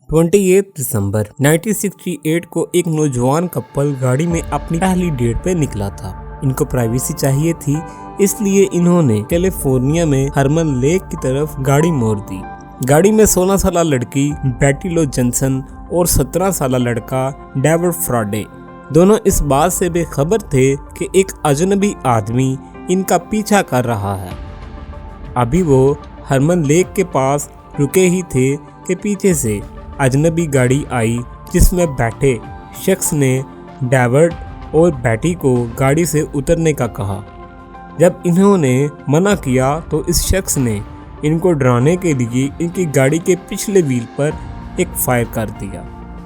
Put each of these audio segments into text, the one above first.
28 दिसंबर 1968 को एक नौजवान कपल गाड़ी में अपनी पहली डेट पे निकला था। इनको प्राइवेसी चाहिए थी, इसलिए इन्होंने कैलिफोर्निया में हरमन लेक की तरफ गाड़ी मोड़ दी। गाड़ी में 16 साल लड़की बेटी लो जॉनसन और 17 साल लड़का डेविड फ्राडे दोनों इस बात से बेखबर थे कि एक अजनबी आदमी इनका पीछा कर रहा है। अभी वो हरमन लेक के पास रुके ही थे कि पीछे से अजनबी गाड़ी आई, जिसमें बैठे शख्स ने डेविड और बेटी को गाड़ी से उतरने का कहा। जब इन्होंने मना किया तो इस शख्स ने इनको डराने के लिए इनकी गाड़ी के पिछले व्हील पर एक फायर कर दिया।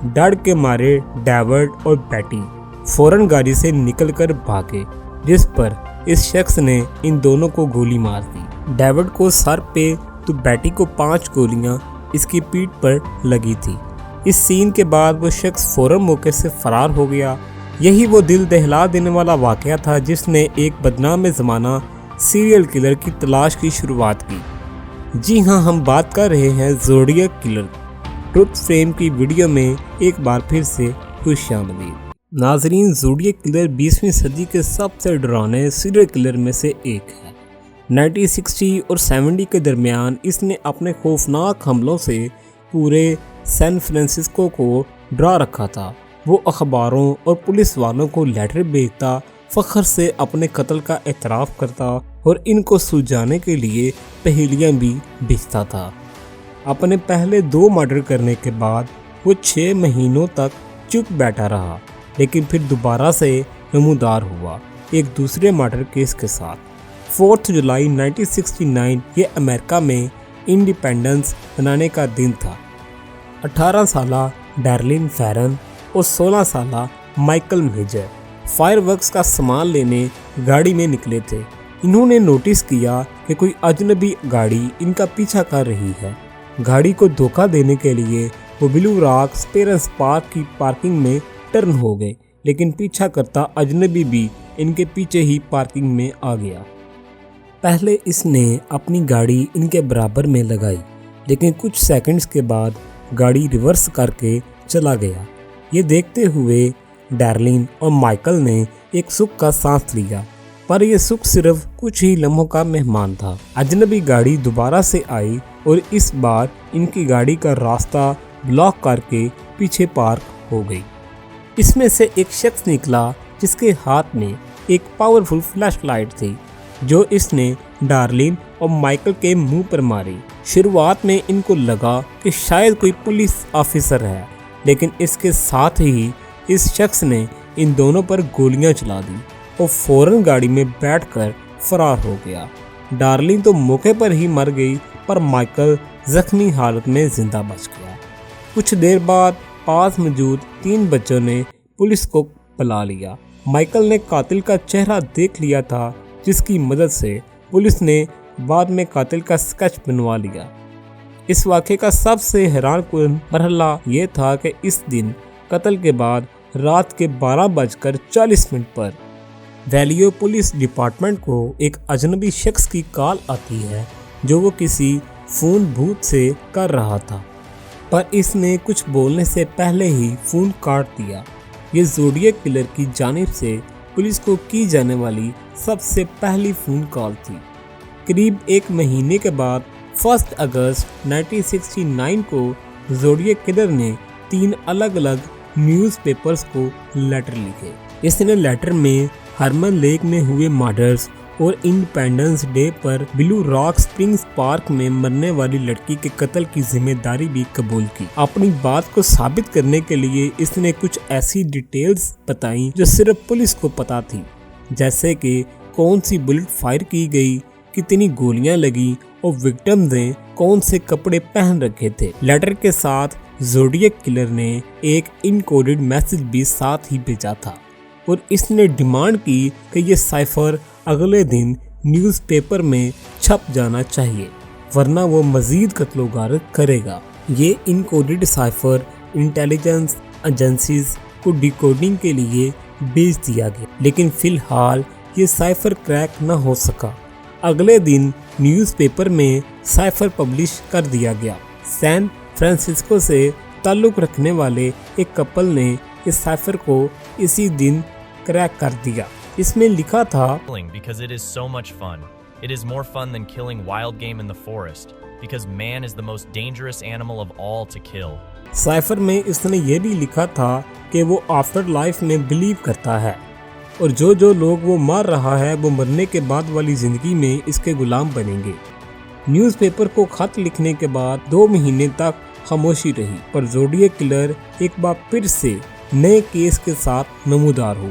डर के मारे डेविड और बेटी फौरन गाड़ी से निकलकर भागे, जिस पर इस शख्स ने इन दोनों को गोली मार दी। डेविड को सर पे तो बेटी को 5 गोलियां इसकी पीठ पर लगी थी। इस सीन के बाद वो शख्स फौरन मौके से फरार हो गया। यही वो दिल दहला देने वाला वाकया था जिसने एक बदनाम ज़माना सीरियल किलर की तलाश की शुरुआत की। जी हाँ, हम बात कर रहे हैं ज़ोडिएक किलर। ट्रुथ फ्रेम की वीडियो में एक बार फिर से खुशामदीद। नाजरीन, ज़ोडिएक किलर 20वीं सदी के सबसे डरावने सीरियल किलर में से एक है। 1960 और 70 के दरमियान इसने अपने खौफनाक हमलों से पूरे सैन फ्रांसिस्को को डरा रखा था। वो अखबारों और पुलिस वालों को लेटर भेजता, फख्र से अपने कत्ल का एतराफ़ करता और इनको सुलझाने के लिए पहेलियां भी भेजता था। अपने पहले 2 मर्डर करने के बाद वो 6 महीनों तक चुप बैठा रहा, लेकिन फिर दोबारा से नमूदार हुआ एक दूसरे मर्डर केस के साथ। 4 जुलाई 1969 ये अमेरिका में इंडिपेंडेंस मनाने का दिन था। 18 साला डार्लिन फैरन और 16 साला माइकल मेजर फायरवर्क्स का सामान लेने गाड़ी में निकले थे। इन्होंने नोटिस किया कि कोई अजनबी गाड़ी इनका पीछा कर रही है। गाड़ी को धोखा देने के लिए वो ब्लू रॉक स्पेरेंस पार्क की पार्किंग में टर्न हो गए, लेकिन पीछा करता अजनबी भी इनके पीछे ही पार्किंग में आ गया। पहले इसने अपनी गाड़ी इनके बराबर में लगाई, लेकिन कुछ सेकंड्स के बाद गाड़ी रिवर्स करके चला गया। ये देखते हुए डार्लिन और माइकल ने एक सुख का सांस लिया, पर यह सुख सिर्फ कुछ ही लम्हों का मेहमान था। अजनबी गाड़ी दोबारा से आई और इस बार इनकी गाड़ी का रास्ता ब्लॉक करके पीछे पार्क हो गई। इसमें से एक शख्स निकला जिसके हाथ में एक पावरफुल फ्लैशलाइट थी, जो इसने डार्लिन और माइकल के मुंह पर मारी। शुरुआत में इनको लगा कि शायद कोई पुलिस ऑफिसर है, लेकिन इसके साथ ही इस शख्स ने इन दोनों पर गोलियां चला दी और फौरन गाड़ी में बैठकर फरार हो गया। डार्लिन तो मौके पर ही मर गई, पर माइकल जख्मी हालत में जिंदा बच गया। कुछ देर बाद पास मौजूद 3 बच्चों ने पुलिस को बुला लिया। माइकल ने कातिल का चेहरा देख लिया था, जिसकी मदद से पुलिस ने बाद में कातिल का स्केच बनवा लिया। इस वाक़े का सबसे हैरानकुन मरहला ये था कि इस दिन कत्ल के बाद रात के 12:40 पर वैलियो पुलिस डिपार्टमेंट को एक अजनबी शख्स की कॉल आती है, जो वो किसी फ़ोन बूथ से कर रहा था, पर इसने कुछ बोलने से पहले ही फ़ोन काट दिया। ये ज़ोडिएक किलर की जानिब से पुलिस को की जाने वाली सबसे पहली फ़ोन कॉल थी। करीब 1 महीने के बाद 1 अगस्त 1969 को ज़ोडिएक किलर ने 3 अलग अलग न्यूज़पेपर्स को लेटर लिखे। इसने लेटर में हरमन लेक में हुए मर्डर्स और इंडिपेंडेंस डे पर ब्लू रॉक स्प्रिंग्स पार्क में मरने वाली लड़की के कत्ल की जिम्मेदारी भी कबूल की। अपनी बात को साबित करने के लिए इसने कुछ ऐसी डिटेल्स बताई जो सिर्फ पुलिस को पता थी, जैसे कि कौन सी बुलेट फायर की गई, कितनी गोलियां लगी और विक्टिम्स ने कौन से कपड़े पहन रखे थे। लेटर के साथ ज़ोडिएक किलर ने एक इनकोडेड मैसेज भी साथ ही भेजा था और इसने डिमांड की कि ये साइफर अगले दिन न्यूज़पेपर में छप जाना चाहिए, वरना वो मज़ीद कत्लो-गारत करेगा। ये इनकोडेड साइफर इंटेलिजेंस एजेंसीज को डिकोडिंग के लिए भेज दिया गया, लेकिन फ़िलहाल ये साइफर क्रैक न हो सका। अगले दिन न्यूज़पेपर में साइफर पब्लिश कर दिया गया। सैन फ्रांसिस्को से ताल्लुक रखने वाले एक कपल ने इस साइफर को इसी दिन क्रैक कर दिया। इसमें लिखा था because it is so much fun. It is more fun than killing wild game in the forest because man is the most dangerous animal of all to kill. Cipher में इसने ये भी लिखा था कि वो आफ्टर लाइफ में believe करता है और जो लोग वो मार रहा है वो मरने के बाद वाली जिंदगी में इसके गुलाम बनेंगे। न्यूज़पेपर को खत लिखने के बाद 2 महीने तक खामोशी रही, पर ज़ोडिएक किलर एक बार फिर से नए केस के साथ नमूदार हुआ।